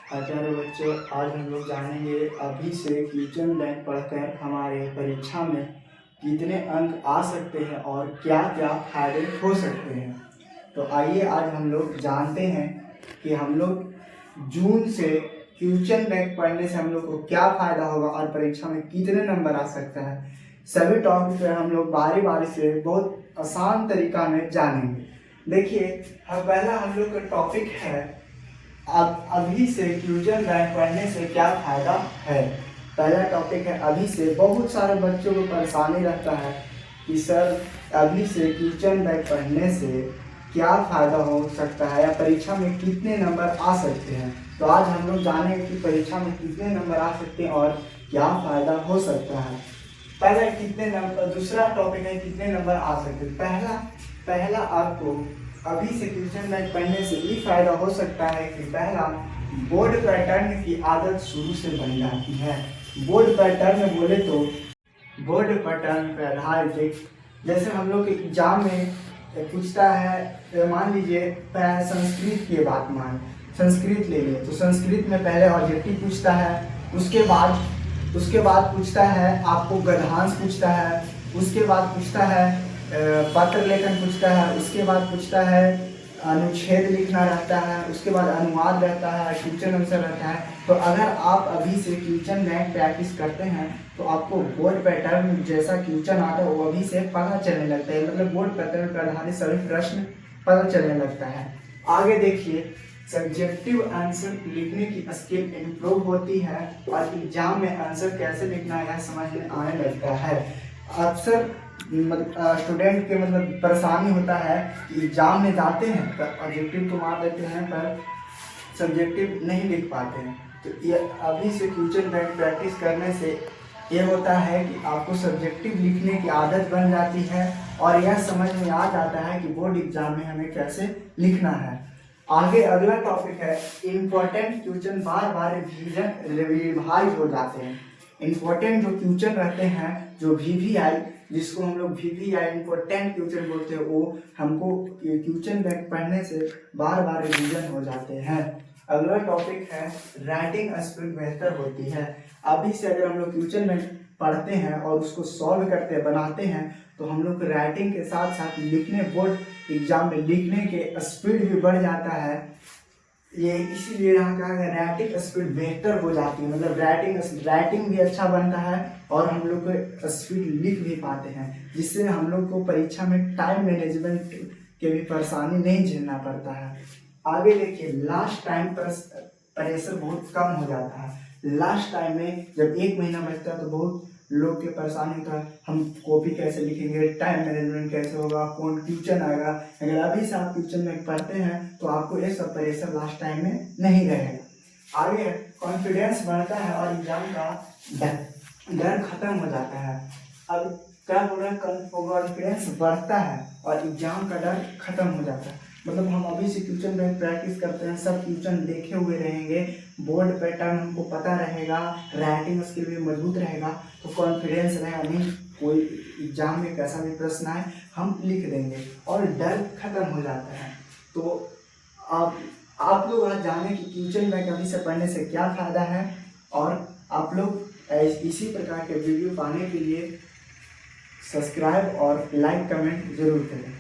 प्यारे बच्चों, आज हम लोग जानेंगे अभी से क्वेश्चन बैंक पढ़कर हमारे परीक्षा में कितने अंक आ सकते हैं और क्या क्या फायदे हो सकते हैं। तो आइए आज हम लोग जानते हैं कि हम लोग जून से क्वेश्चन बैंक पढ़ने से हम लोग को क्या फायदा होगा और परीक्षा में कितने नंबर आ सकता है। सभी टॉपिक पर हम लोग बारी बारी से बहुत आसान तरीका में जानेंगे। देखिए, पहला हम लोग का टॉपिक है अभी से क्वेश्चन बैंक पढ़ने से क्या फायदा है। पहला टॉपिक है अभी से। बहुत सारे बच्चों को परेशानी रहता है कि सर अभी से क्वेश्चन बैंक पढ़ने से क्या फायदा हो सकता है या परीक्षा में कितने नंबर आ सकते हैं। तो आज हम लोग जानेंगे कि परीक्षा में कितने नंबर आ सकते हैं और क्या फायदा हो सकता है। पहला कितने नंबर, दूसरा टॉपिक है कितने नंबर आ सकते हैं। पहला आपको अभी से क्वेश्चन बैंक पढ़ने से ये फायदा हो सकता है कि पहला बोर्ड पैटर्न की आदत शुरू से बन जाती है। बोर्ड पैटर्न बोले तो बोर्ड पैटर्न पर आधारित, जैसे हम लोग के एग्जाम में पूछता है, मान लीजिए संस्कृत की बात संस्कृत ले लिए तो संस्कृत में पहले ऑब्जेक्टिव पूछता है, उसके बाद पूछता है आपको गद्यांश पूछता है, उसके बाद पूछता है पत्र लेखन पूछता है, उसके बाद पूछता है अनुच्छेद लिखना रहता है, उसके बाद अनुवाद रहता है, क्वेश्चन आंसर रहता है। तो अगर आप अभी से क्वेश्चन बैंक प्रैक्टिस करते हैं तो आपको बोर्ड पैटर्न जैसा क्वेश्चन आता है वो अभी से पता चलने लगता है, मतलब बोर्ड पैटर्न पर आधारित सभी प्रश्न पता चलने लगता है। आगे देखिए, सब्जेक्टिव आंसर लिखने की स्किल इम्प्रूव होती है और एग्जाम में आंसर कैसे लिखना है यह समझ में आने लगता है। अक्सर स्टूडेंट के परेशानी होता है कि एग्जाम में जाते हैं तो ऑब्जेक्टिव तो मार देते हैं पर सब्जेक्टिव नहीं लिख पाते हैं। तो ये अभी से क्वेश्चन बैंक प्रैक्टिस करने से ये होता है कि आपको सब्जेक्टिव लिखने की आदत बन जाती है और यह समझ में आ जाता है कि बोर्ड एग्जाम में हमें कैसे लिखना है। आगे अगला टॉपिक है इम्पोर्टेंट क्वेश्चन बार बार रिवाइज हो जाते हैं। इम्पोर्टेंट जो क्वेश्चन रहते हैं, जो VVI, जिसको हम लोग VVI इम्पोर्टेंट क्वेश्चन बोलते हैं, वो हमको क्वेश्चन बैंक पढ़ने से बार बार रिवीजन हो जाते हैं। अगला टॉपिक है राइटिंग स्पीड बेहतर होती है। अभी से अगर हम लोग क्वेश्चन बैंक पढ़ते हैं और उसको सॉल्व करते हैं, बनाते हैं, तो हम लोग राइटिंग के साथ साथ लिखने, बोर्ड एग्जाम में लिखने के स्पीड भी बढ़ जाता है। ये इसीलिए यहाँ कहा गया राइटिंग स्पीड बेहतर हो जाती है, मतलब राइटिंग भी अच्छा बनता है और हम लोग को स्पीड लिख भी पाते हैं, जिससे हम लोग को परीक्षा में टाइम मैनेजमेंट के भी परेशानी नहीं झेलना पड़ता है। आगे देखिए, लास्ट टाइम पर प्रेशर बहुत कम हो जाता है। लास्ट टाइम में जब 1 महीना बचता है तो बहुत लोग के परेशानी होता है, हम कॉपी कैसे लिखेंगे, टाइम मैनेजमेंट कैसे होगा, कौन क्वेश्चन आएगा। अगर अभी से आप क्वेश्चन में पढ़ते हैं तो आपको ये सब प्रेशर लास्ट टाइम में नहीं रहेगा। आगे कॉन्फिडेंस बढ़ता है और एग्जाम का डर खत्म हो जाता है। अब क्या बोल रहे हैं, कॉन्फिडेंस बढ़ता है और एग्जाम का डर खत्म हो जाता है। मतलब हम अभी से क्वेश्चन बैंक प्रैक्टिस करते हैं, सब क्वेश्चन देखे हुए रहेंगे, बोर्ड पैटर्न हमको पता रहेगा, राइटिंग स्किल भी मजबूत रहेगा, तो कॉन्फिडेंस रहेगा, नहीं कोई एग्जाम में कैसा भी प्रश्न आए हम लिख देंगे और डर खत्म हो जाता है। तो आप लोग आज जाने कि क्वेश्चन बैंक अभी से पढ़ने से क्या फ़ायदा है और आप लोग इसी प्रकार के वीडियो पाने के लिए सब्सक्राइब और लाइक कमेंट जरूर करें।